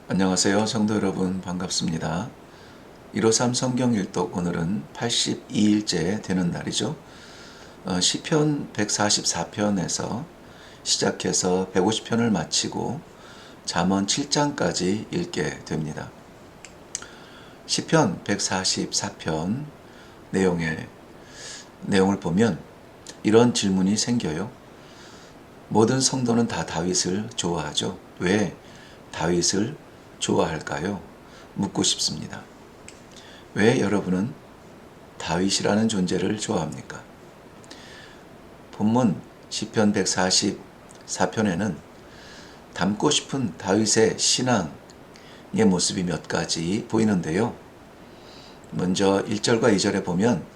안녕하세요. 성도 여러분 반갑습니다. 153 성경 일독 오늘은 82일째 되는 날이죠. 시편 144편에서 시작해서 150편을 마치고 잠언 7장까지 읽게 됩니다. 시편 144편 내용을 보면 이런 질문이 생겨요. 모든 성도는 다 다윗을 좋아하죠. 왜 다윗을 좋아할까요? 묻고 싶습니다. 왜 여러분은 다윗이라는 존재를 좋아합니까? 본문 시편 144편에는 닮고 싶은 다윗의 신앙의 모습이 몇 가지 보이는데요. 먼저 1절과 2절에 보면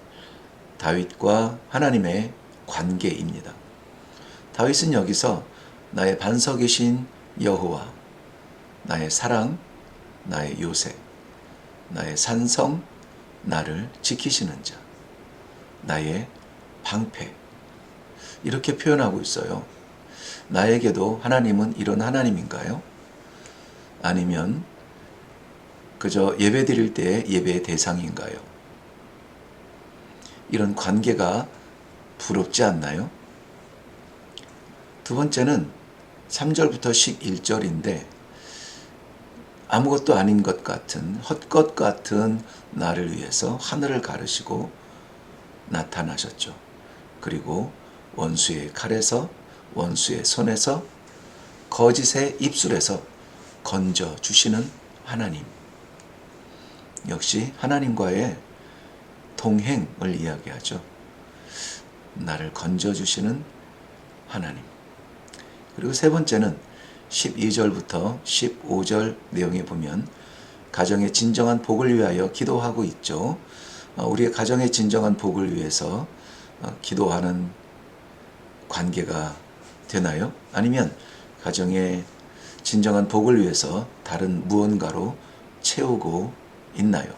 다윗과 하나님의 관계입니다. 다윗은 여기서 나의 반석이신 여호와, 나의 사랑, 나의 요새, 나의 산성, 나를 지키시는 자, 나의 방패, 이렇게 표현하고 있어요. 나에게도 하나님은 이런 하나님인가요? 아니면 그저 예배 드릴 때의 예배의 대상인가요? 이런 관계가 부럽지 않나요? 두 번째는 3절부터 11절인데 아무것도 아닌 것 같은 헛것 같은 나를 위해서 하늘을 가르시고 나타나셨죠. 그리고 원수의 칼에서, 원수의 손에서, 거짓의 입술에서 건져주시는 하나님. 역시 하나님과의 동행을 이야기하죠. 나를 건져주시는 하나님. 그리고 세 번째는 12절부터 15절 내용에 보면 가정의 진정한 복을 위하여 기도하고 있죠. 우리의 가정의 진정한 복을 위해서 기도하는 관계가 되나요? 아니면 가정의 진정한 복을 위해서 다른 무언가로 채우고 있나요?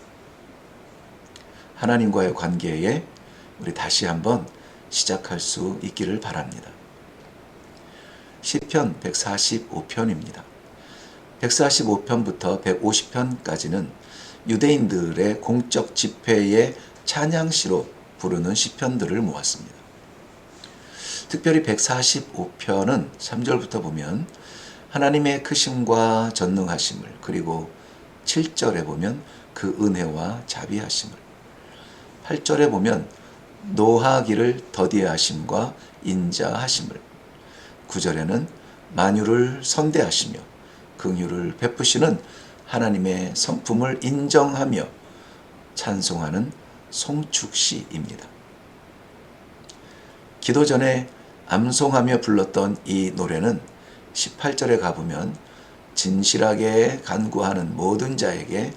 하나님과의 관계에 우리 다시 한번 시작할 수 있기를 바랍니다. 시편 145편입니다. 145편부터 150편까지는 유대인들의 공적 집회의 찬양시로 부르는 시편들을 모았습니다. 특별히 145편은 3절부터 보면 하나님의 크심과 전능하심을, 그리고 7절에 보면 그 은혜와 자비하심을, 8절에 보면 노하기를 더디하심과 인자하심을, 9절에는 만유를 선대하시며 긍휼을 베푸시는 하나님의 성품을 인정하며 찬송하는 송축시입니다. 기도 전에 암송하며 불렀던 이 노래는 18절에 가보면 진실하게 간구하는 모든 자에게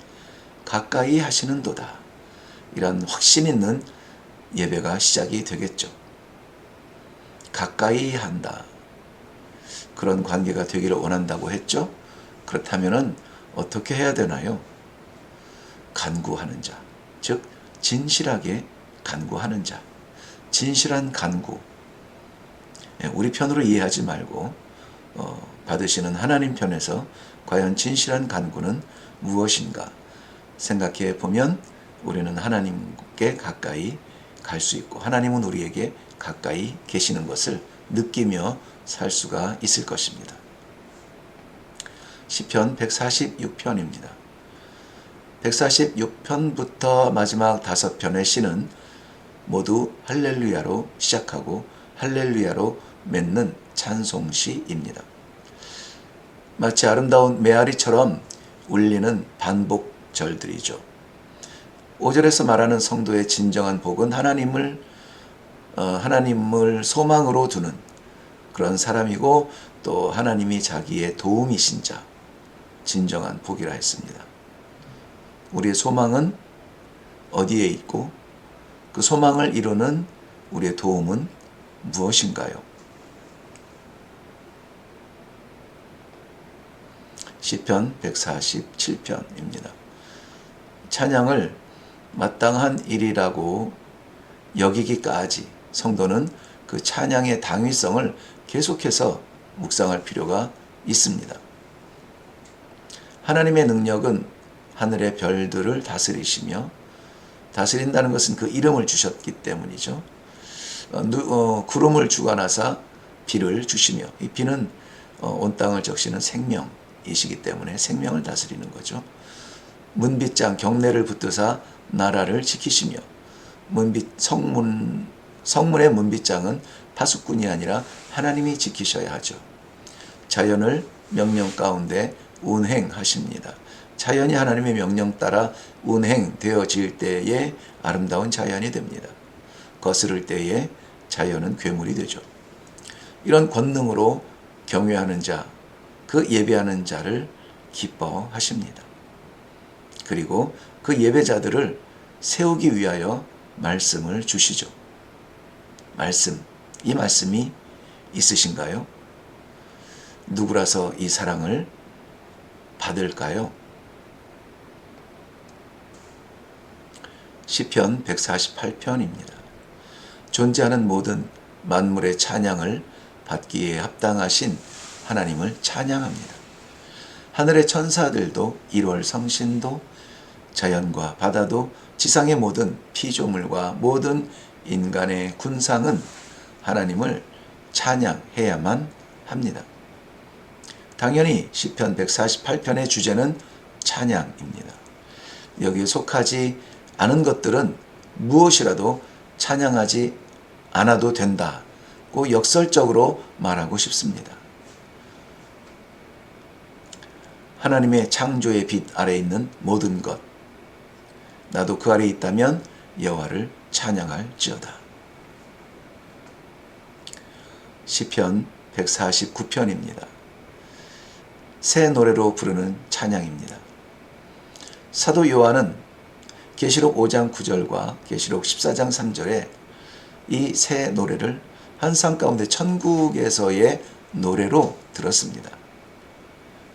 가까이 하시는도다, 이런 확신 있는 예배가 시작이 되겠죠. 가까이 한다. 그런 관계가 되기를 원한다고 했죠. 그렇다면 어떻게 해야 되나요? 간구하는 자, 즉 진실하게 간구하는 자, 진실한 간구. 우리 편으로 이해하지 말고 받으시는 하나님 편에서 과연 진실한 간구는 무엇인가 생각해 보면 우리는 하나님께 가까이 갈 수 있고 하나님은 우리에게 가까이 계시는 것을 느끼며 살 수가 있을 것입니다. 시편 146편입니다. 146편부터 마지막 5편의 시는 모두 할렐루야로 시작하고 할렐루야로 맺는 찬송시입니다. 마치 아름다운 메아리처럼 울리는 반복절들이죠. 5절에서 말하는 성도의 진정한 복은 하나님을 소망으로 두는 그런 사람이고, 또 하나님이 자기의 도움이신 자, 진정한 복이라 했습니다. 우리의 소망은 어디에 있고 그 소망을 이루는 우리의 도움은 무엇인가요? 시편 147편입니다. 찬양을 마땅한 일이라고 여기기까지 성도는 그 찬양의 당위성을 계속해서 묵상할 필요가 있습니다. 하나님의 능력은 하늘의 별들을 다스리시며, 다스린다는 것은 그 이름을 주셨기 때문이죠. 구름을 주관하사 비를 주시며, 이 비는 온 땅을 적시는 생명이시기 때문에 생명을 다스리는 거죠. 문빗장 경내를 붙드사 나라를 지키시며, 성문의 문빗장은 파수꾼이 아니라 하나님이 지키셔야 하죠. 자연을 명령 가운데 운행하십니다. 자연이 하나님의 명령 따라 운행되어질 때에 아름다운 자연이 됩니다. 거스를 때에 자연은 괴물이 되죠. 이런 권능으로 경외하는 자, 그 예배하는 자를 기뻐하십니다. 그리고 그 예배자들을 세우기 위하여 말씀을 주시죠. 이 말씀이 있으신가요? 누구라서 이 사랑을 받을까요? 시편 148편입니다. 존재하는 모든 만물의 찬양을 받기에 합당하신 하나님을 찬양합니다. 하늘의 천사들도 1월 성신도 자연과 바다도 지상의 모든 피조물과 모든 인간의 군상은 하나님을 찬양해야만 합니다. 당연히 시편 148편의 주제는 찬양입니다. 여기에 속하지 않은 것들은 무엇이라도 찬양하지 않아도 된다고 역설적으로 말하고 싶습니다. 하나님의 창조의 빛 아래 있는 모든 것, 나도 그 아래 있다면 여호와를 찬양할지어다. 시편 149편입니다. 새 노래로 부르는 찬양입니다. 사도 요한은 계시록 5장 9절과 계시록 14장 3절에 이 새 노래를 환상 가운데 천국에서의 노래로 들었습니다.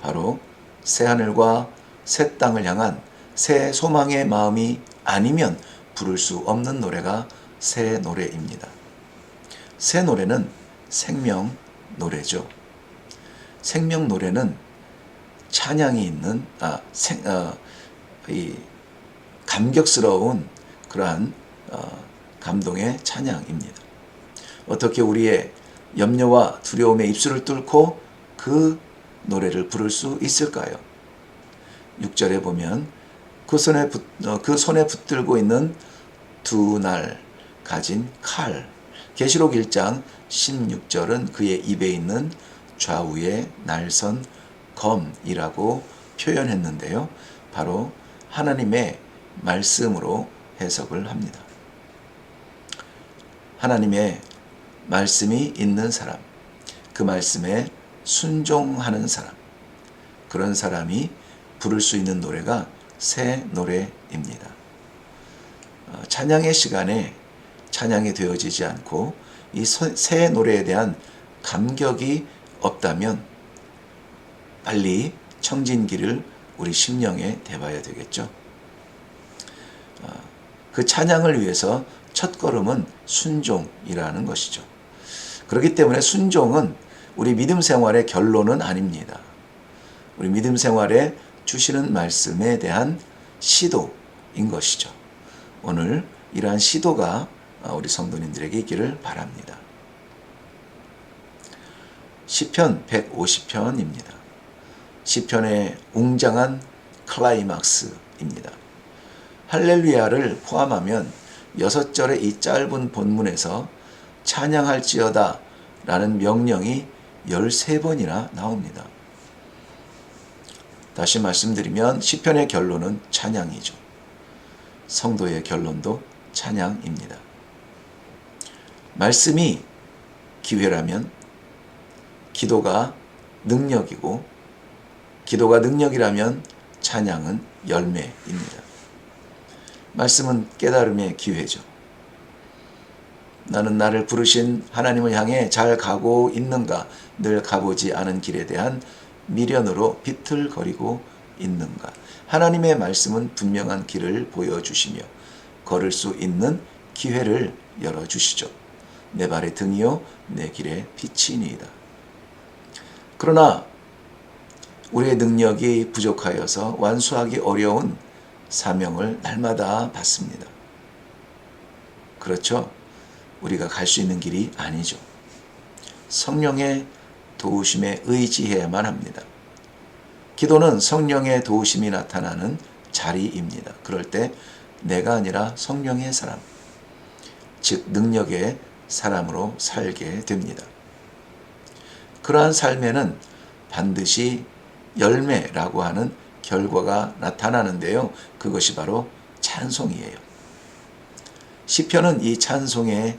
바로 새 하늘과 새 땅을 향한 새 소망의 마음이 아니면 부를 수 없는 노래가 새 노래입니다. 새 노래는 생명 노래죠. 생명 노래는 찬양이 있는 이 감격스러운 그러한 감동의 찬양입니다. 어떻게 우리의 염려와 두려움의 입술을 뚫고 그 노래를 부를 수 있을까요? 6절에 보면 그 손에 붙들고 있는 두 날 가진 칼, 계시록 1장 16절은 그의 입에 있는 좌우의 날선 검이라고 표현했는데요. 바로 하나님의 말씀으로 해석을 합니다. 하나님의 말씀이 있는 사람, 그 말씀에 순종하는 사람, 그런 사람이 부를 수 있는 노래가 새 노래입니다. 찬양의 시간에 찬양이 되어지지 않고 이 새 노래에 대한 감격이 없다면 빨리 청진기를 우리 심령에 대봐야 되겠죠. 그 찬양을 위해서 첫걸음은 순종이라는 것이죠. 그렇기 때문에 순종은 우리 믿음 생활의 결론은 아닙니다. 우리 믿음 생활에 주시는 말씀에 대한 시도인 것이죠. 오늘 이러한 시도가 우리 성도님들에게 있기를 바랍니다. 시편 150편입니다. 시편의 웅장한 클라이막스입니다. 할렐루야를 포함하면 6절의 이 짧은 본문에서 찬양할지어다 라는 명령이 13번이나 나옵니다. 다시 말씀드리면 시편의 결론은 찬양이죠. 성도의 결론도 찬양입니다. 말씀이 기회라면 기도가 능력이고, 기도가 능력이라면 찬양은 열매입니다. 말씀은 깨달음의 기회죠. 나는 나를 부르신 하나님을 향해 잘 가고 있는가, 늘 가보지 않은 길에 대한 미련으로 비틀거리고 있는가. 하나님의 말씀은 분명한 길을 보여주시며 걸을 수 있는 기회를 열어주시죠. 내 발의 등이요 내 길의 빛이니이다. 그러나 우리의 능력이 부족하여서 완수하기 어려운 사명을 날마다 받습니다. 그렇죠? 우리가 갈 수 있는 길이 아니죠. 성령의 도우심에 의지해야만 합니다. 기도는 성령의 도우심이 나타나는 자리입니다. 그럴 때 내가 아니라 성령의 사람, 즉 능력의 사람으로 살게 됩니다. 그러한 삶에는 반드시 열매라고 하는 결과가 나타나는데요. 그것이 바로 찬송이에요. 시편은 이 찬송의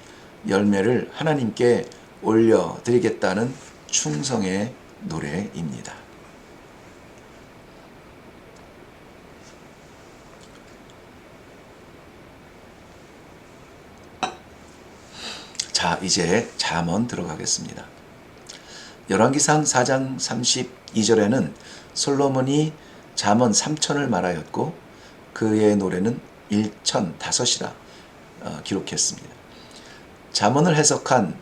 열매를 하나님께 올려드리겠다는 충성의 노래입니다. 자, 이제 잠언 들어가겠습니다. 열왕기상 4장 32절에는 솔로몬이 잠언 3천을 말하였고 그의 노래는 1,005이라 기록했습니다. 잠언을 해석한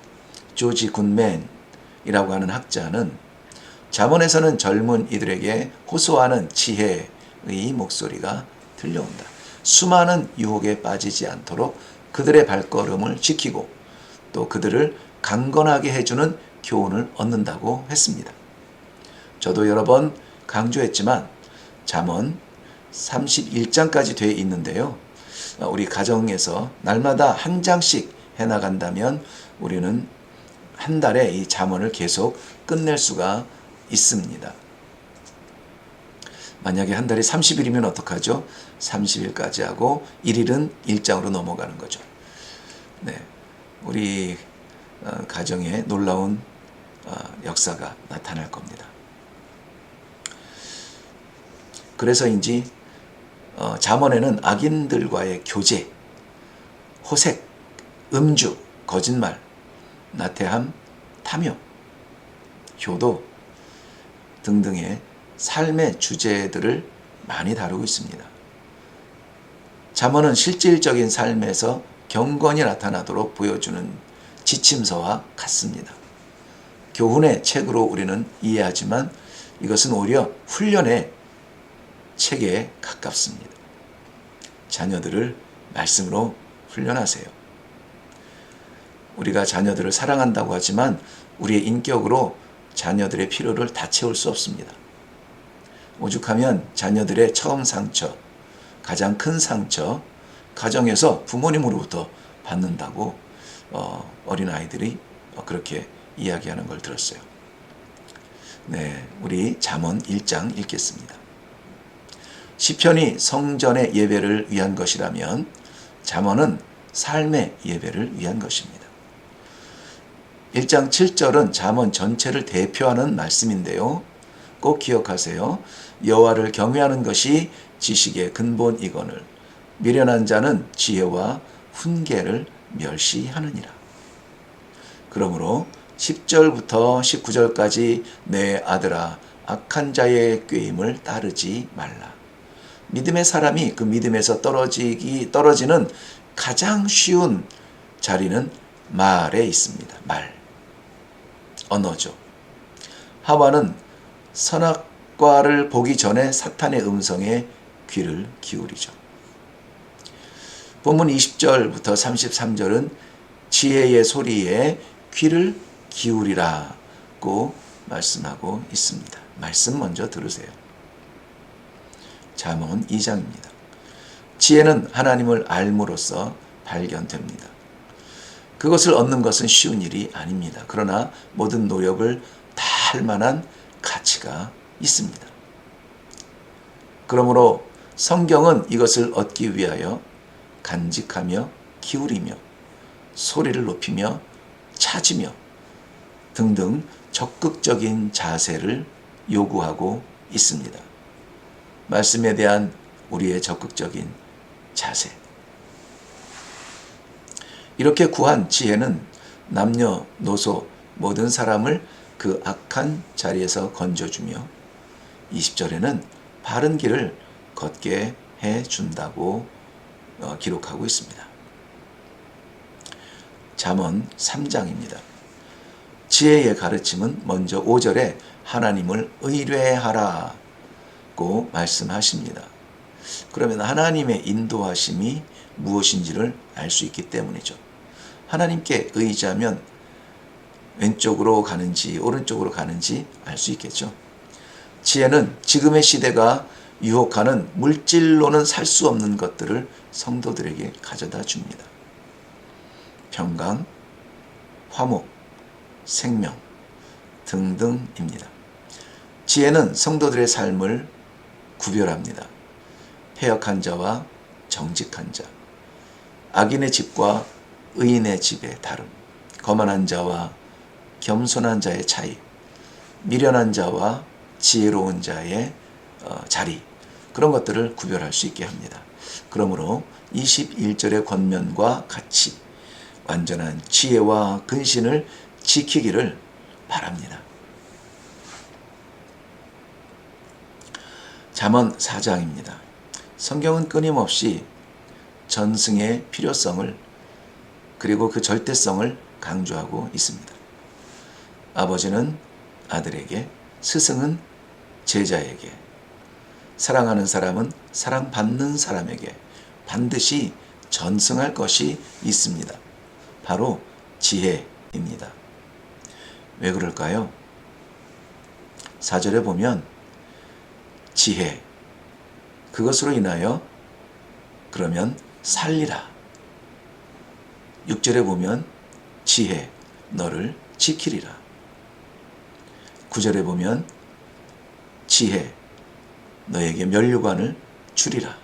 조지 굿맨이라고 하는 학자는 잠언에서는 젊은 이들에게 호소하는 지혜의 목소리가 들려온다. 수많은 유혹에 빠지지 않도록 그들의 발걸음을 지키고 또 그들을 강건하게 해주는 교훈을 얻는다고 했습니다. 저도 여러 번 강조했지만 잠언 31장까지 되어 있는데요. 우리 가정에서 날마다 한 장씩 해나간다면 우리는 한 달에 이 잠언을 계속 끝낼 수가 있습니다. 만약에 한 달이 30일이면 어떡하죠? 30일까지 하고 1일은 1장으로 넘어가는 거죠. 네, 우리 가정에 놀라운 역사가 나타날 겁니다. 그래서인지 잠언에는 악인들과의 교제, 호색, 음주, 거짓말, 나태함, 탐욕, 효도 등등의 삶의 주제들을 많이 다루고 있습니다. 잠언은 실질적인 삶에서 경건이 나타나도록 보여주는 지침서와 같습니다. 교훈의 책으로 우리는 이해하지만 이것은 오히려 훈련의 책에 가깝습니다. 자녀들을 말씀으로 훈련하세요. 우리가 자녀들을 사랑한다고 하지만 우리의 인격으로 자녀들의 필요를 다 채울 수 없습니다. 오죽하면 자녀들의 처음 상처, 가장 큰 상처, 가정에서 부모님으로부터 받는다고 어린아이들이 그렇게 이야기하는 걸 들었어요. 네, 우리 잠언 1장 읽겠습니다. 시편이 성전의 예배를 위한 것이라면 잠언은 삶의 예배를 위한 것입니다. 1장 7절은 잠언 전체를 대표하는 말씀인데요. 꼭 기억하세요. 여호와를 경외하는 것이 지식의 근본이거늘 미련한 자는 지혜와 훈계를 멸시하느니라. 그러므로 10절부터 19절까지 내 아들아 악한 자의 꾀임을 따르지 말라. 믿음의 사람이 그 믿음에서 떨어지는 가장 쉬운 자리는 말에 있습니다. 말, 언어죠. 하와는 선악과를 보기 전에 사탄의 음성에 귀를 기울이죠. 본문 20절부터 33절은 지혜의 소리에 귀를 기울이라고 말씀하고 있습니다. 말씀 먼저 들으세요. 잠언 2장입니다. 지혜는 하나님을 알므로써 발견됩니다. 그것을 얻는 것은 쉬운 일이 아닙니다. 그러나 모든 노력을 다 할 만한 가치가 있습니다. 그러므로 성경은 이것을 얻기 위하여 간직하며 기울이며 소리를 높이며 찾으며 등등 적극적인 자세를 요구하고 있습니다. 말씀에 대한 우리의 적극적인 자세. 이렇게 구한 지혜는 남녀노소 모든 사람을 그 악한 자리에서 건져주며 20절에는 바른 길을 걷게 해준다고 기록하고 있습니다. 잠언 3장입니다. 지혜의 가르침은 먼저 5절에 하나님을 의뢰하라고 말씀하십니다. 그러면 하나님의 인도하심이 무엇인지를 알 수 있기 때문이죠. 하나님께 의지하면 왼쪽으로 가는지 오른쪽으로 가는지 알 수 있겠죠. 지혜는 지금의 시대가 유혹하는 물질로는 살 수 없는 것들을 성도들에게 가져다 줍니다. 평강, 화목, 생명 등등입니다. 지혜는 성도들의 삶을 구별합니다. 패역한 자와 정직한 자, 악인의 집과 의인의 집의 다름, 거만한 자와 겸손한 자의 차이, 미련한 자와 지혜로운 자의 자리, 그런 것들을 구별할 수 있게 합니다. 그러므로 21절의 권면과 같이 완전한 지혜와 근신을 지키기를 바랍니다. 잠언 4장입니다. 성경은 끊임없이 전승의 필요성을 그리고 그 절대성을 강조하고 있습니다. 아버지는 아들에게, 스승은 제자에게, 사랑하는 사람은 사랑받는 사람에게 반드시 전승할 것이 있습니다. 바로 지혜입니다. 왜 그럴까요? 4절에 보면 지혜, 그것으로 인하여 그러면 살리라. 6절에 보면 지혜, 너를 지키리라. 9절에 보면 지혜, 너에게 면류관을 주리라.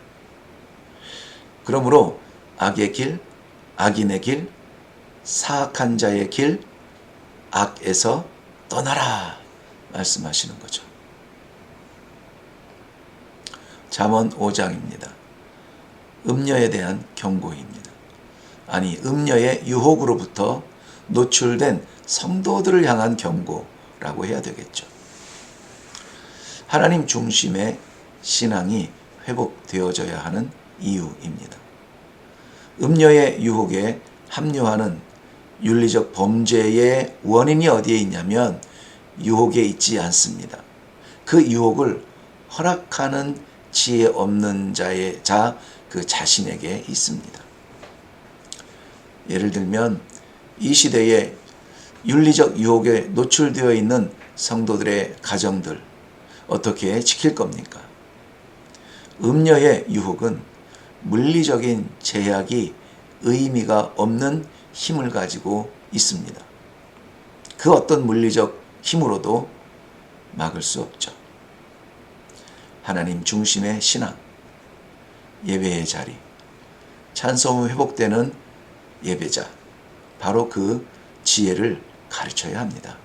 그러므로 악의 길, 악인의 길, 사악한 자의 길, 악에서 떠나라 말씀하시는 거죠. 잠언 5장입니다. 음녀에 대한 경고입니다. 아니, 음녀의 유혹으로부터 노출된 성도들을 향한 경고라고 해야 되겠죠. 하나님 중심의 신앙이 회복되어져야 하는 이유입니다. 음녀의 유혹에 합류하는 윤리적 범죄의 원인이 어디에 있냐면 유혹에 있지 않습니다. 그 유혹을 허락하는 지혜 없는 그 자신에게 있습니다. 예를 들면 이 시대에 윤리적 유혹에 노출되어 있는 성도들의 가정들 어떻게 지킬 겁니까? 음녀의 유혹은 물리적인 제약이 의미가 없는 힘을 가지고 있습니다. 그 어떤 물리적 힘으로도 막을 수 없죠. 하나님 중심의 신앙, 예배의 자리, 찬송이 회복되는 예배자, 바로 그 지혜를 가르쳐야 합니다.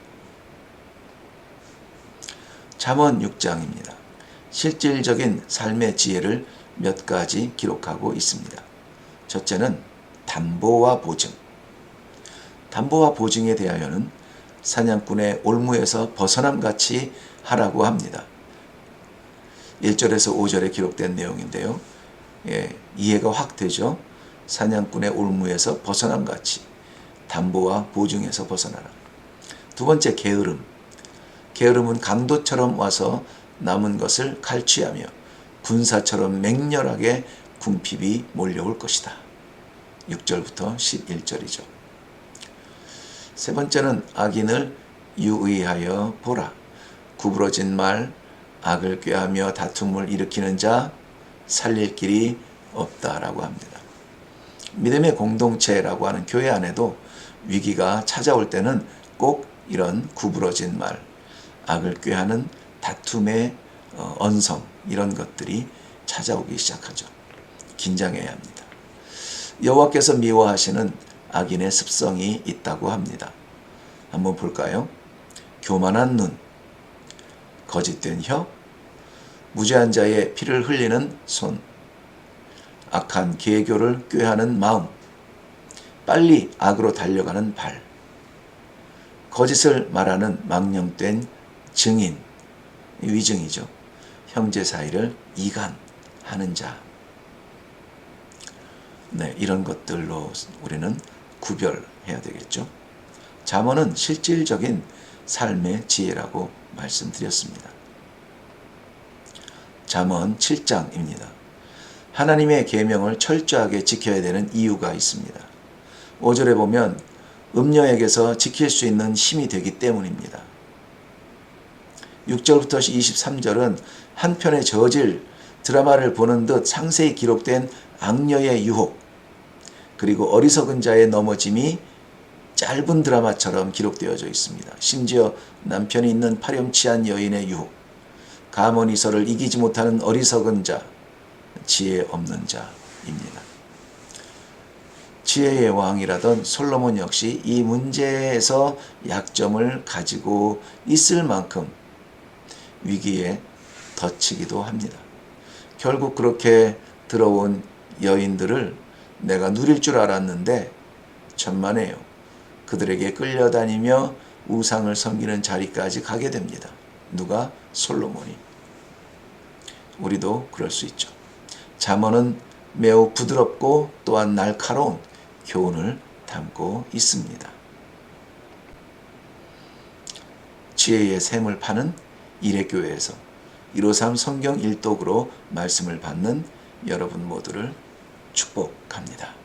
잠언 6장입니다. 실질적인 삶의 지혜를 몇 가지 기록하고 있습니다. 첫째는 담보와 보증. 담보와 보증에 대하여는 사냥꾼의 올무에서 벗어남같이 하라고 합니다. 1절에서 5절에 기록된 내용인데요. 이해가 확 되죠. 사냥꾼의 올무에서 벗어남같이 담보와 보증에서 벗어나라. 두 번째, 게으름. 게으름은 강도처럼 와서 남은 것을 갈취하며 군사처럼 맹렬하게 궁핍이 몰려올 것이다. 6절부터 11절이죠. 세 번째는 악인을 유의하여 보라. 구부러진 말, 악을 꾀하며 다툼을 일으키는 자, 살릴 길이 없다라고 합니다. 믿음의 공동체라고 하는 교회 안에도 위기가 찾아올 때는 꼭 이런 구부러진 말, 악을 꾀하는 다툼의 언성, 이런 것들이 찾아오기 시작하죠. 긴장해야 합니다. 여호와께서 미워하시는 악인의 습성이 있다고 합니다. 한번 볼까요? 교만한 눈, 거짓된 혀, 무죄한 자의 피를 흘리는 손, 악한 계교를 꾀하는 마음, 빨리 악으로 달려가는 발, 거짓을 말하는 망령된 증인, 위증이죠. 형제 사이를 이간하는 자. 이런 것들로 우리는 구별해야 되겠죠. 잠언은 실질적인 삶의 지혜라고 말씀드렸습니다. 잠언 7장입니다. 하나님의 계명을 철저하게 지켜야 되는 이유가 있습니다. 5절에 보면 음녀에게서 지킬 수 있는 힘이 되기 때문입니다. 6절부터 23절은 한 편의 저질 드라마를 보는 듯 상세히 기록된 악녀의 유혹, 그리고 어리석은 자의 넘어짐이 짧은 드라마처럼 기록되어져 있습니다. 심지어 남편이 있는 파렴치한 여인의 유혹, 가모니서를 이기지 못하는 어리석은 자, 지혜 없는 자입니다. 지혜의 왕이라던 솔로몬 역시 이 문제에서 약점을 가지고 있을 만큼 위기에 덧치기도 합니다. 결국 그렇게 들어온 여인들을 내가 누릴 줄 알았는데 천만에요. 그들에게 끌려다니며 우상을 섬기는 자리까지 가게 됩니다. 누가? 솔로몬이. 우리도 그럴 수 있죠. 잠언은 매우 부드럽고 또한 날카로운 교훈을 담고 있습니다. 지혜의 샘을 파는 이레교회에서 153 성경 일독으로 말씀을 받는 여러분 모두를 축복합니다.